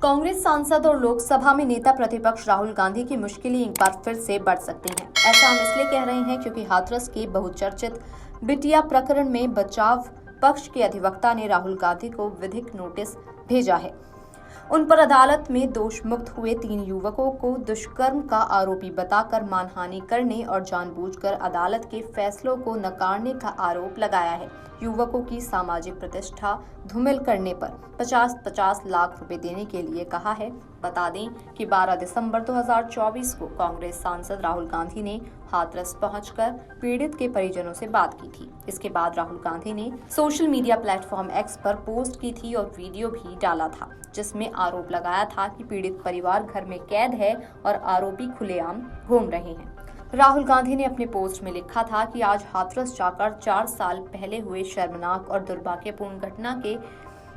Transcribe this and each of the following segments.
कांग्रेस सांसद और लोकसभा में नेता प्रतिपक्ष राहुल गांधी की मुश्किलें एक बार फिर से बढ़ सकती हैं। ऐसा हम इसलिए कह रहे हैं क्योंकि हाथरस के बहुचर्चित बिटिया प्रकरण में बचाव पक्ष के अधिवक्ता ने राहुल गांधी को विधिक नोटिस भेजा है। उन पर अदालत में दोष मुक्त हुए 3 युवकों को दुष्कर्म का आरोपी बताकर मानहानि करने और जानबूझकर अदालत के फैसलों को नकारने का आरोप लगाया है। युवकों की सामाजिक प्रतिष्ठा धूमिल करने पर 50-50 लाख रुपए देने के लिए कहा है। बता दें कि 12 दिसंबर 2024 को कांग्रेस सांसद राहुल गांधी ने हाथरस पहुंचकर पीड़ित के परिजनों से बात की थी। इसके बाद राहुल गांधी ने सोशल मीडिया प्लेटफॉर्म एक्स पर पोस्ट की थी और वीडियो भी डाला था, जिसमें आरोप लगाया था कि पीड़ित परिवार घर में कैद है और आरोपी खुलेआम घूम रहे हैं। राहुल गांधी ने अपने पोस्ट में लिखा था कि आज हाथरस जाकर 4 साल पहले हुए शर्मनाक और दुर्भाग्यपूर्ण घटना के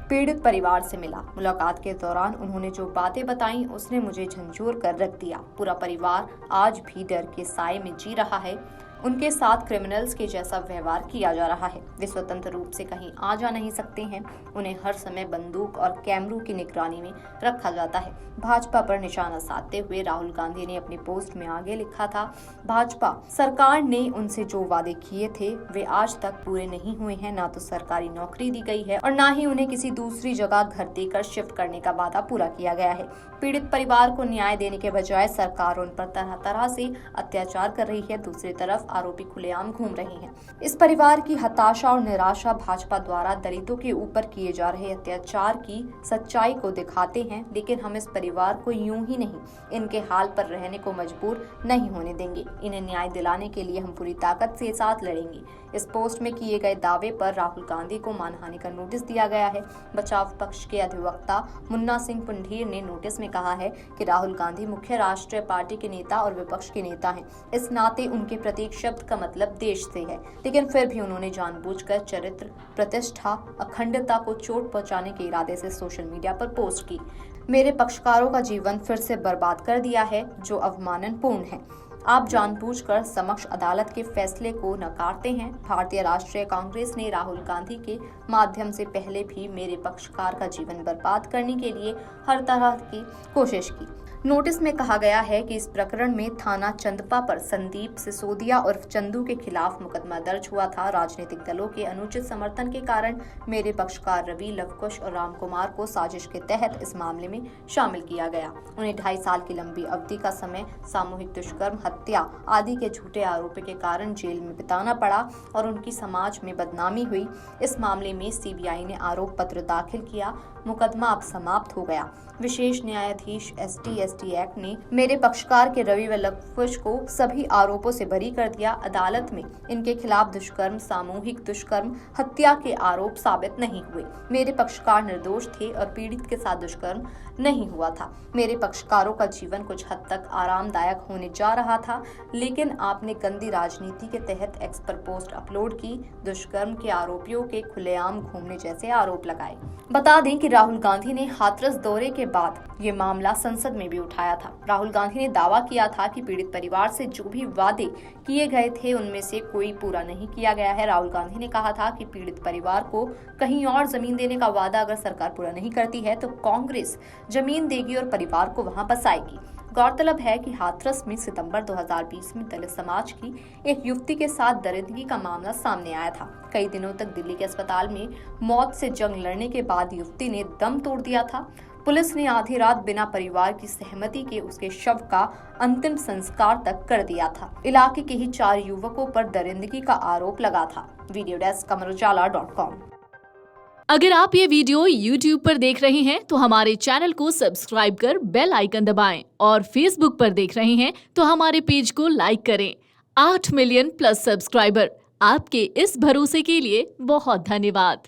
पीड़ित परिवार से मिला। मुलाकात के दौरान उन्होंने जो बातें बताई उसने मुझे झंझोर कर रख दिया। पूरा परिवार आज भी डर के साए में जी रहा है। उनके साथ क्रिमिनल्स के जैसा व्यवहार किया जा रहा है। वे स्वतंत्र रूप से कहीं आ जा नहीं सकते हैं। उन्हें हर समय बंदूक और कैमरों की निगरानी में रखा जाता है। भाजपा पर निशाना साधते हुए राहुल गांधी ने अपने पोस्ट में आगे लिखा था, भाजपा सरकार ने उनसे जो वादे किए थे वे आज तक पूरे नहीं हुए हैं। ना तो सरकारी नौकरी दी गई है और ना ही उन्हें किसी दूसरी जगह घर देकर शिफ्ट करने का वादा पूरा किया गया है। पीड़ित परिवार को न्याय देने के बजाय सरकार उन पर तरह तरह से अत्याचार कर रही है। दूसरी तरफ आरोपी खुलेआम घूम रहे हैं। इस परिवार की हताशा और निराशा भाजपा द्वारा दलितों के ऊपर किए जा रहे अत्याचार की सच्चाई को दिखाते हैं। लेकिन हम इस परिवार को यूं ही नहीं, इनके हाल पर रहने को मजबूर नहीं होने देंगे। इन्हें न्याय दिलाने के लिए हम पूरी ताकत से साथ लड़ेंगे। इस पोस्ट में किए गए दावे पर राहुल गांधी को मानहानि का नोटिस दिया गया है। बचाव पक्ष के अधिवक्ता मुन्ना सिंह पुंडीर ने नोटिस में कहा है कि राहुल गांधी मुख्य राष्ट्रीय पार्टी के नेता और विपक्ष के नेता हैं। इस नाते उनके प्रत्येक शब्द का मतलब देश से है, लेकिन फिर भी उन्होंने जानबूझकर चरित्र, प्रतिष्ठा, अखंडता को चोट पहुंचाने के इरादे से सोशल मीडिया पर पोस्ट की। मेरे पक्षकारों का जीवन फिर से बर्बाद कर दिया है, जो अवमाननापूर्ण है। आप जानबूझकर समक्ष अदालत के फैसले को नकारते हैं। भारतीय राष्ट्रीय कांग्रेस ने राहुल गांधी के माध्यम से पहले भी मेरे पक्षकार का जीवन बर्बाद करने के लिए हर तरह की कोशिश की। नोटिस में कहा गया है कि इस प्रकरण में थाना चंदपा पर संदीप सिसोदिया और चंदू के खिलाफ मुकदमा दर्ज हुआ था। राजनीतिक दलों के अनुचित समर्थन के कारण मेरे पक्षकार रवि, लवकुश और रामकुमार को साजिश के तहत इस मामले में शामिल किया गया। उन्हें 2.5 साल की लंबी अवधि का समय सामूहिक दुष्कर्म, हत्या आदि के झूठे आरोपों के कारण जेल में बिताना पड़ा और उनकी समाज में बदनामी हुई। इस मामले में सीबीआई ने आरोप पत्र दाखिल किया। मुकदमा अब समाप्त हो गया। विशेष न्यायाधीश ST एक्ट ने मेरे पक्षकार के रवि व लवकुश को सभी आरोपों से बरी कर दिया। अदालत में इनके खिलाफ दुष्कर्म, सामूहिक दुष्कर्म, हत्या के आरोप साबित नहीं हुए। मेरे पक्षकार निर्दोष थे और पीड़ित के साथ दुष्कर्म नहीं हुआ था। मेरे पक्षकारों का जीवन कुछ हद तक आरामदायक होने जा रहा था, लेकिन आपने गंदी राजनीति के तहत एक्स पर पोस्ट अपलोड की, दुष्कर्म के आरोपियों के खुलेआम घूमने जैसे आरोप लगाए। बता दें कि राहुल गांधी ने हाथरस दौरे के बाद ये मामला संसद में भी उठाया था। राहुल गांधी ने दावा किया था कि पीड़ित परिवार से जो भी वादे किए गए थे उनमें से कोई पूरा नहीं किया गया है। राहुल गांधी ने कहा था कि पीड़ित परिवार को कहीं और जमीन देने का वादा अगर सरकार पूरा नहीं करती है तो कांग्रेस जमीन देगी और परिवार को वहां बसाएगी। गौरतलब है कि हाथरस में सितंबर 2020 में दलित समाज की एक युवती के साथ दरिंदगी का मामला सामने आया था। कई दिनों तक दिल्ली के अस्पताल में मौत से जंग लड़ने के बाद युवती ने दम तोड़ दिया था। पुलिस ने आधी रात बिना परिवार की सहमति के उसके शव का अंतिम संस्कार तक कर दिया था। इलाके के ही 4 युवकों पर दरिंदगी का आरोप लगा था। Video desk amarujala.com। अगर आप ये वीडियो YouTube पर देख रहे हैं तो हमारे चैनल को सब्सक्राइब कर बेल आइकन दबाएं और Facebook पर देख रहे हैं तो हमारे पेज को लाइक करें। 8 मिलियन प्लस सब्सक्राइबर, आपके इस भरोसे के लिए बहुत धन्यवाद।